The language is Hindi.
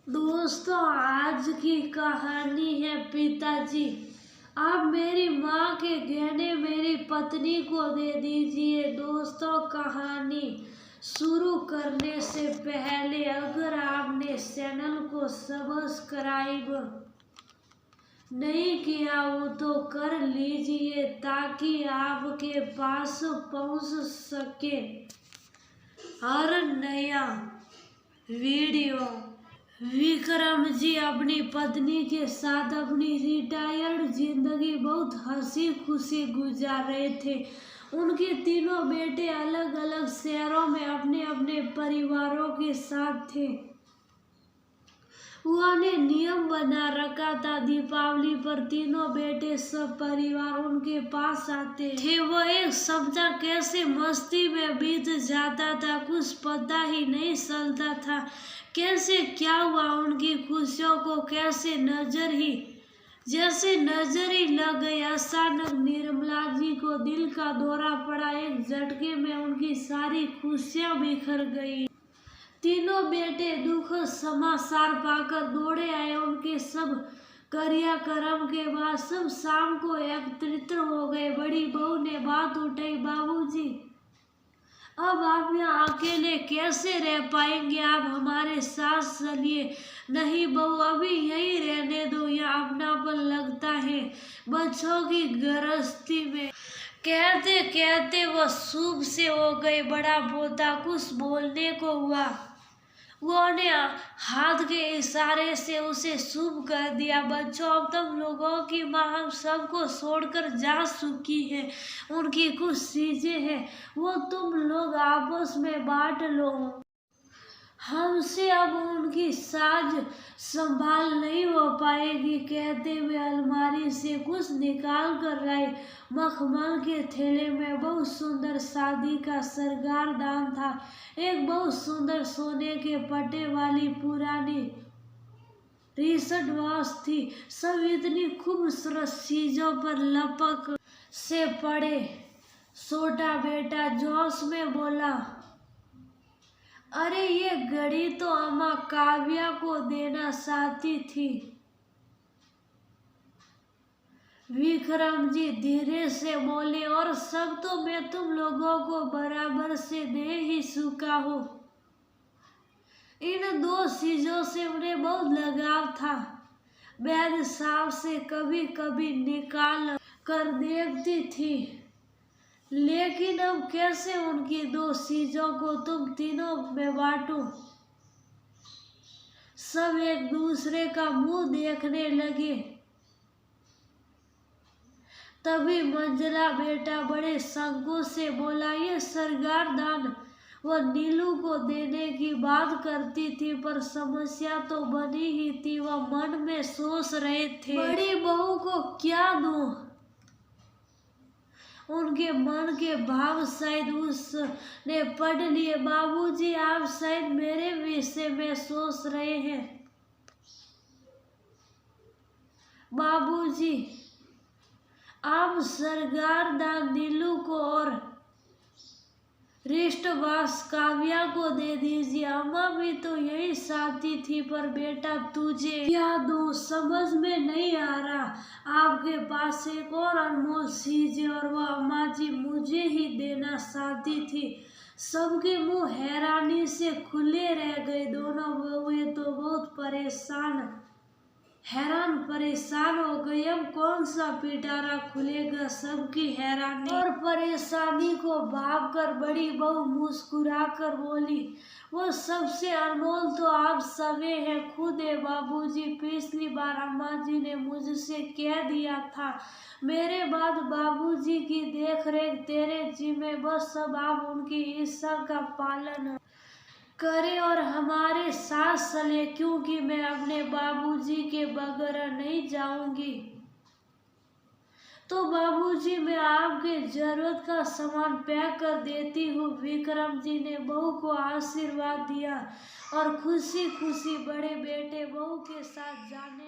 दोस्तों, आज की कहानी है पिताजी। आप मेरी माँ के गहने मेरी पत्नी को दे दीजिए। दोस्तों, कहानी शुरू करने से पहले अगर आपने चैनल को सब्सक्राइब नहीं किया हो तो कर लीजिए ताकि आपके पास पहुंच सके हर नया वीडियो। विक्रम जी अपनी पत्नी के साथ अपनी रिटायर्ड जिंदगी बहुत हंसी खुशी गुजार रहे थे। उनके तीनों बेटे अलग अलग शहरों में अपने अपने परिवारों के साथ थे। उन्होंने नियम बना रखा था, दीपावली पर तीनों बेटे सब परिवार उनके पास आते थे। वो एक सप्ताह कैसे मस्ती में बीत जाता था, कुछ पता ही नहीं चलता था। कैसे क्या हुआ, उनकी खुशियों को कैसे जैसे नजर ही लग गई। अचानक निर्मला जी को दिल का दौरा पड़ा। एक झटके में उनकी सारी खुशियां बिखर गई। तीनों बेटे दुखद समाचार पाकर दौड़े आए। उनके सब क्रियाक्रम के बाद सब शाम को एकत्रित हो गए। बड़ी बहू ने बात उठाई, बाबूजी, अब आप यहाँ अकेले कैसे रह पाएंगे? आप हमारे साथ चलिए। नहीं बहू, अभी यहीं रहने दो, यहाँ अपनापन लगता है बच्चों की गृहस्थी में। कहते कहते वो चुप से हो गए। बड़ा पोता कुछ बोलने को हुआ, उन्होंने हाथ के इशारे से उसे चुप कर दिया। बच्चों, अब तुम लोगों की माँ हम सबको छोड़कर जा चुकी है। उनकी कुछ चीजें हैं, वो तुम लोग आपस में बांट लो। हमसे अब उनकी साज संभाल नहीं हो पाएगी। कहते हुए अलमारी से कुछ निकाल कर लाए। मखमल के थैले में बहुत सुंदर शादी का श्रृंगारदान था। एक बहुत सुंदर सोने के पट्टे वाली पुरानी रिस्ट वॉच थी। सब इतनी खूबसूरत चीजों पर लपक से पड़े। छोटा बेटा जोश में बोला, अरे ये घड़ी तो अम्मा काव्या को देना चाहती थी। विक्रम जी धीरे से बोले, और सब तो मैं तुम लोगों को बराबर से दे ही चुका हूँ। इन दो चीजों से उन्हें बहुत लगाव था। वैद्य साहब से कभी कभी निकाल कर देखती थी, लेकिन अब कैसे उनकी दो चीजों को तुम तीनों में बांटूं? सब एक दूसरे का मुंह देखने लगे। तभी मंजला बेटा बड़े संकोच से बोला, ये श्रृंगारदान वो नीलू को देने की बात करती थी, पर समस्या तो बनी ही थी। वह मन में सोच रहे थे, बड़ी बहू को क्या दूं? उनके मन के भाव शायद उसने पढ़ लिए। बाबूजी, आप शायद मेरे विषय में सोच रहे हैं। बाबूजी, आप श्रृंगारदान नीलू को और रिश्तवास काव्या को दे दीजिए। अम्मा भी तो यही चाहती थी, पर बेटा तुझे क्या दूं समझ में नहीं आ रहा। आपके पास एक और अनमोल चीज है और वह अम्मा जी मुझे ही देना चाहती थी। सबके मुंह हैरानी से खुले रह गए। दोनों बहुएं तो बहुत हैरान परेशान हो गई। अब कौन सा पिटारा खुलेगा? सबकी हैरानी और परेशानी को भाप कर बड़ी बहू मुस्कुरा कर बोली, वो सबसे अनमोल तो आप सभी हैं, खुद है बाबूजी। पिछली बार अम्मा जी ने मुझसे कह दिया था, मेरे बाद बाबूजी की देख रेख तेरे जिम्मे, बस सब आप उनकी इच्छा का पालन करे और हमारे साथ चले, क्योंकि मैं अपने बाबूजी के बगैर नहीं जाऊंगी। तो बाबूजी, मैं आपके जरूरत का सामान पैक कर देती हूँ। विक्रम जी ने बहू को आशीर्वाद दिया और खुशी खुशी बड़े बेटे बहू के साथ जाने